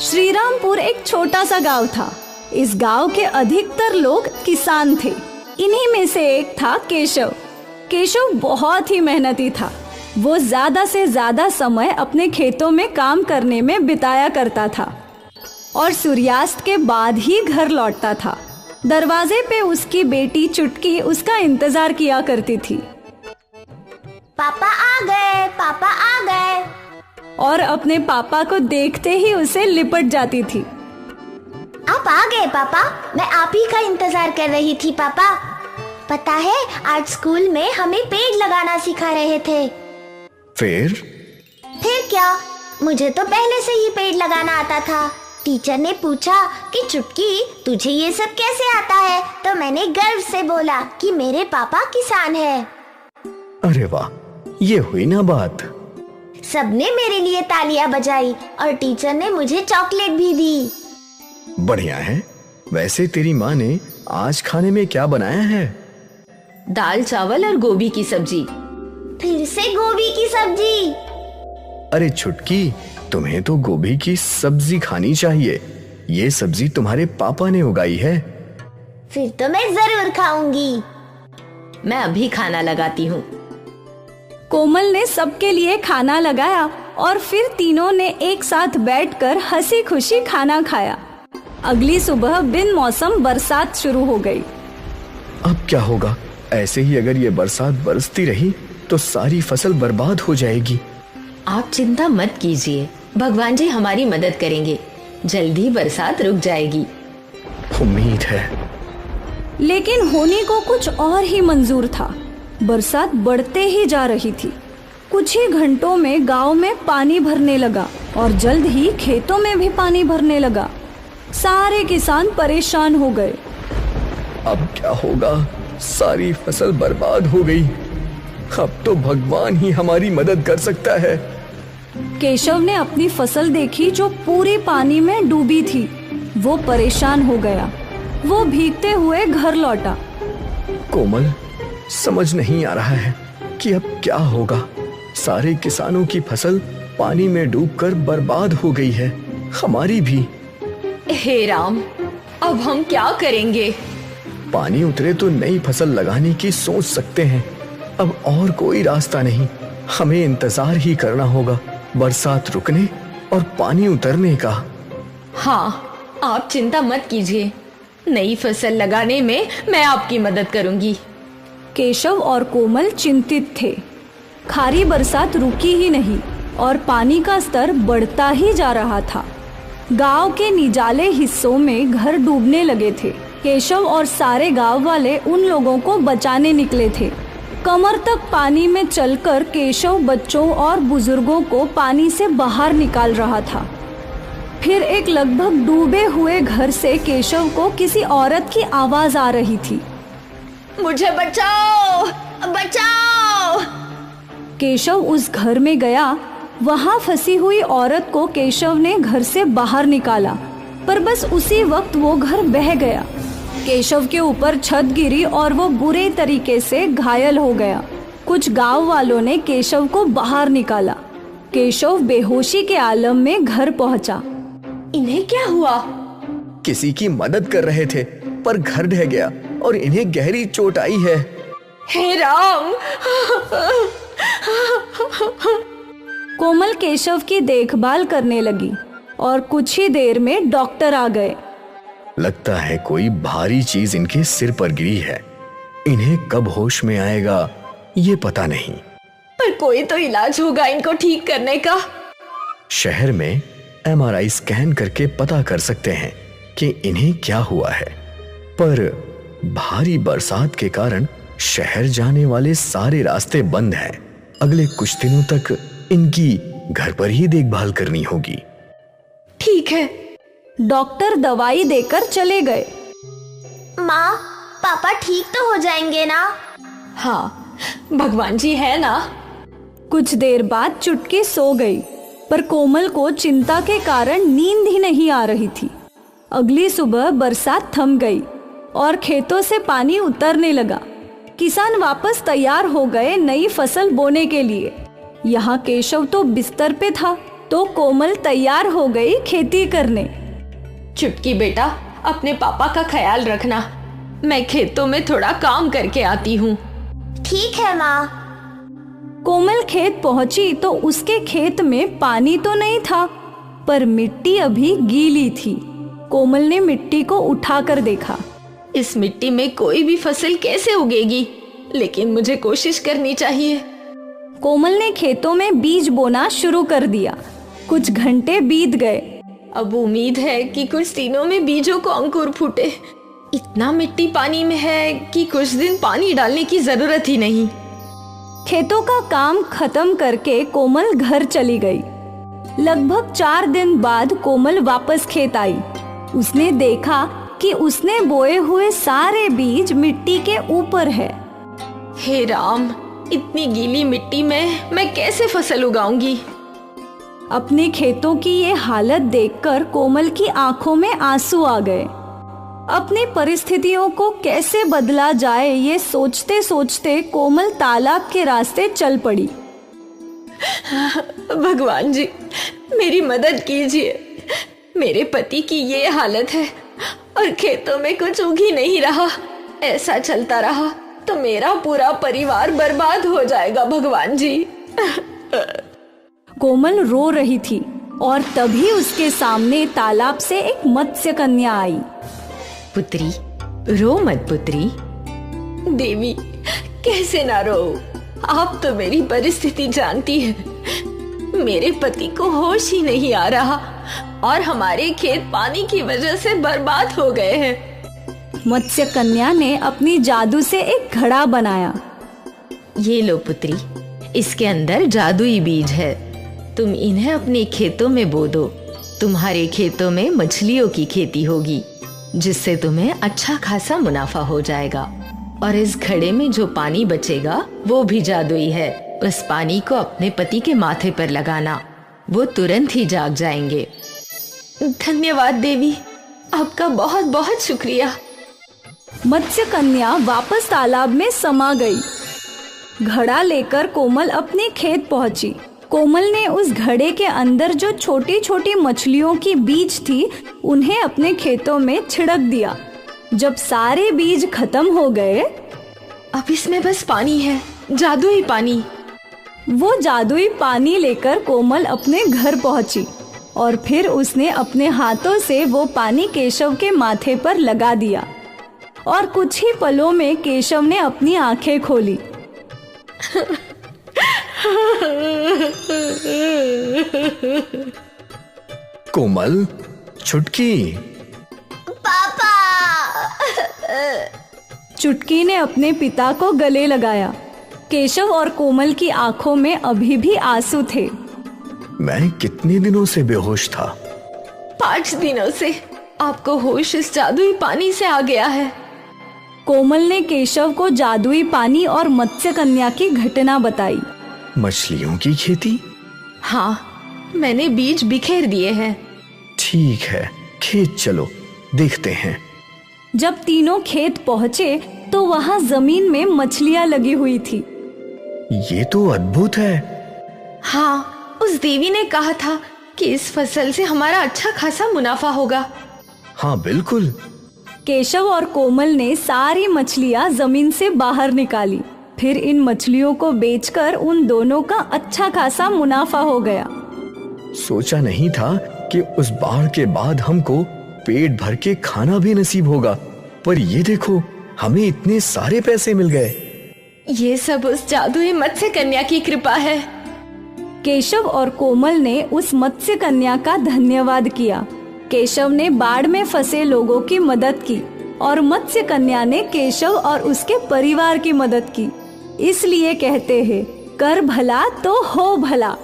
श्रीरामपुर एक छोटा सा गांव था। इस गांव के अधिकतर लोग किसान थे। इन्हीं में से एक था केशव। केशव बहुत ही मेहनती था। वो ज्यादा से ज्यादा समय अपने खेतों में काम करने में बिताया करता था और सूर्यास्त के बाद ही घर लौटता था। दरवाजे पे उसकी बेटी चुटकी उसका इंतजार किया करती थी। पापा आ गए, पापा आ गए। और अपने पापा को देखते ही उसे लिपट जाती थी। आप आ गए पापा, मैं आप ही का इंतजार कर रही थी पापा। पता है आज स्कूल में हमें पेड़ लगाना सिखा रहे थे। फिर क्या, मुझे तो पहले से ही पेड़ लगाना आता था। टीचर ने पूछा कि चुटकी तुझे ये सब कैसे आता है, तो मैंने गर्व से बोला कि मेरे पापा किसान हैं। अरे वाह, ये हुई ना बात। सबने मेरे लिए तालियां बजाई और टीचर ने मुझे चॉकलेट भी दी। बढ़िया है। वैसे तेरी माँ ने आज खाने में क्या बनाया है? दाल चावल और गोभी की सब्जी। फिर से गोभी की सब्जी? अरे छुटकी, तुम्हें तो गोभी की सब्जी खानी चाहिए। ये सब्जी तुम्हारे पापा ने उगाई है। फिर तो मैं जरूर खाऊंगी। मैं अभी खाना लगाती हूँ। कोमल ने सबके लिए खाना लगाया और फिर तीनों ने एक साथ बैठकर हंसी खुशी खाना खाया। अगली सुबह बिन मौसम बरसात शुरू हो गई। अब क्या होगा? ऐसे ही अगर ये बरसात बरसती रही तो सारी फसल बर्बाद हो जाएगी। आप चिंता मत कीजिए, भगवान जी हमारी मदद करेंगे। जल्दी बरसात रुक जाएगी। उम्मीद है। लेकिन होने को कुछ और ही मंजूर था। बरसात बढ़ते ही जा रही थी। कुछ ही घंटों में गांव में पानी भरने लगा और जल्द ही खेतों में भी पानी भरने लगा। सारे किसान परेशान हो गए। अब क्या होगा? सारी फसल बर्बाद हो गई। अब तो भगवान ही हमारी मदद कर सकता है। केशव ने अपनी फसल देखी जो पूरी पानी में डूबी थी। वो परेशान हो गया। वो भीगते हुए घर लौटा। कोमल, समझ नहीं आ रहा है कि अब क्या होगा। सारे किसानों की फसल पानी में डूबकर बर्बाद हो गई है, हमारी भी। हे राम, अब हम क्या करेंगे? पानी उतरे तो नई फसल लगाने की सोच सकते हैं। अब और कोई रास्ता नहीं। हमें इंतजार ही करना होगा बरसात रुकने और पानी उतरने का। हाँ, आप चिंता मत कीजिए। नई फसल लगाने में मैं आपकी मदद करूंगी। केशव और कोमल चिंतित थे। खारी बरसात रुकी ही नहीं और पानी का स्तर बढ़ता ही जा रहा था। गांव के निजाले हिस्सों में घर डूबने लगे थे। केशव और सारे गांव वाले उन लोगों को बचाने निकले थे। कमर तक पानी में चलकर केशव बच्चों और बुजुर्गों को पानी से बाहर निकाल रहा था। फिर एक लगभग डूबे हुए घर से केशव को किसी औरत की आवाज आ रही थी। मुझे बचाओ, बचाओ। केशव उस घर में गया। वहां फंसी हुई औरत को केशव ने घर से बाहर निकाला, पर बस उसी वक्त वो घर बह गया। केशव के ऊपर छत गिरी और वो बुरे तरीके से घायल हो गया। कुछ गांव वालों ने केशव को बाहर निकाला। केशव बेहोशी के आलम में घर पहुंचा। इन्हें क्या हुआ? किसी की मदद कर रहे थे पर घर ढह गया और इन्हें गहरी चोट आई है। हे राम! कोमल केशव की देखभाल करने लगी और कुछ ही देर में डॉक्टर आ गए। लगता है कोई भारी चीज इनके सिर पर गिरी है। इन्हें कब होश में आएगा ये पता नहीं। पर कोई तो इलाज होगा इनको ठीक करने का। शहर में MRI स्कैन करके पता कर सकते हैं कि इन्हें क्या हुआ है। पर भारी बरसात के कारण शहर जाने वाले सारे रास्ते बंद हैं। अगले कुछ दिनों तक इनकी घर पर ही देखभाल करनी होगी। ठीक है। डॉक्टर दवाई देकर चले गए। माँ, पापा ठीक तो हो जाएंगे ना? हाँ, भगवान जी है ना। कुछ देर बाद चुटकी सो गई, पर कोमल को चिंता के कारण नींद ही नहीं आ रही थी। अगली सुबह बरसात थम गई और खेतों से पानी उतरने लगा। किसान वापस तैयार हो गए नई फसल बोने के लिए। यहाँ केशव तो बिस्तर पे था। तो कोमल तैयार हो गई खेती करने। चुटकी बेटा, अपने पापा का ख्याल रखना। मैं खेतों में थोड़ा काम करके आती हूँ। ठीक है माँ। कोमल खेत पहुंची तो उसके खेत में पानी तो नहीं था, पर मिट्टी अभी गीली थी। कोमल ने मिट्टी को उठाकर देखा। इस मिट्टी में कोई भी फसल कैसे उगेगी, लेकिन मुझे कोशिश करनी चाहिए। कोमल ने खेतों में बीज बोना शुरू कर दिया। कुछ घंटे बीत गए। अब उम्मीद है कि कुछ दिनों में बीजों को अंकुर फूटे। इतना मिट्टी पानी में है कि कुछ दिन पानी डालने की जरूरत ही नहीं। खेतों का काम खत्म करके कोमल घर चली गई। लगभग 4 दिन बाद कोमल वापस खेत आई। उसने देखा कि उसने बोए हुए सारे बीज मिट्टी के ऊपर है। हे राम, इतनी गीली मिट्टी में मैं कैसे फसल उगाऊंगी? अपने खेतों की ये हालत देखकर कोमल की आंखों में आंसू आ गए। अपनी परिस्थितियों को कैसे बदला जाए, ये सोचते सोचते कोमल तालाब के रास्ते चल पड़ी। भगवान जी, मेरी मदद कीजिए। मेरे पति की ये हालत है और खेतों में कुछ उग ही नहीं रहा। ऐसा चलता रहा तो मेरा पूरा परिवार बर्बाद हो जाएगा। भगवान जी। कोमल रो रही थी और तभी उसके सामने तालाब से एक मत्स्य कन्या आई। पुत्री, रो मत पुत्री। देवी, कैसे ना रो, आप तो मेरी परिस्थिति जानती है। मेरे पति को होश ही नहीं आ रहा और हमारे खेत पानी की वजह से बर्बाद हो गए हैं। मत्स्य कन्या ने अपनी जादू से एक घड़ा बनाया। ये लो पुत्री, इसके अंदर जादुई बीज है। तुम इन्हें अपने खेतों में बो दो। तुम्हारे खेतों में मछलियों की खेती होगी, जिससे तुम्हें अच्छा खासा मुनाफा हो जाएगा। और इस घड़े में जो पानी बचेगा वो भी जादुई है। उस पानी को अपने पति के माथे पर लगाना, वो तुरंत ही जाग जाएंगे। धन्यवाद देवी, आपका बहुत बहुत शुक्रिया। मत्स्य कन्या वापस तालाब में समा गई। घड़ा लेकर कोमल अपने खेत पहुंची। कोमल ने उस घड़े के अंदर जो छोटी छोटी मछलियों की बीज थी, उन्हें अपने खेतों में छिड़क दिया। जब सारे बीज खत्म हो गए, अब इसमें बस पानी है, जादुई पानी। वो जादुई पानी लेकर कोमल अपने घर पहुंची और फिर उसने अपने हाथों से वो पानी केशव के माथे पर लगा दिया। और कुछ ही पलों में केशव ने अपनी आंखें खोली। कोमल, छुटकी। पापा। चुटकी ने अपने पिता को गले लगाया। केशव और कोमल की आंखों में अभी भी आंसू थे। मैं कितने दिनों से बेहोश था? 5 दिनों से। आपको होश इस जादुई पानी से आ गया है। कोमल ने केशव को जादुई पानी और मत्स्य कन्या की घटना बताई। मछलियों की खेती? हाँ, मैंने बीज बिखेर दिए हैं। ठीक है, खेत चलो, देखते हैं। जब तीनों खेत पहुंचे तो वहां जमीन में मछलियां लगी हुई थी। ये तो अद्भुत है। हाँ, उस देवी ने कहा था कि इस फसल से हमारा अच्छा खासा मुनाफा होगा। हाँ बिल्कुल। केशव और कोमल ने सारी मछलियां जमीन से बाहर निकाली। फिर इन मछलियों को बेचकर उन दोनों का अच्छा खासा मुनाफा हो गया। सोचा नहीं था कि उस बाढ़ के बाद हमको पेट भर के खाना भी नसीब होगा, पर ये देखो, हमें इतने सारे पैसे मिल गए। ये सब उस जादुई मत्स्य कन्या की कृपा है। केशव और कोमल ने उस मत्स्य कन्या का धन्यवाद किया। केशव ने बाढ़ में फंसे लोगों की मदद की और मत्स्य कन्या ने केशव और उसके परिवार की मदद की। इसलिए कहते हैं, कर भला तो हो भला।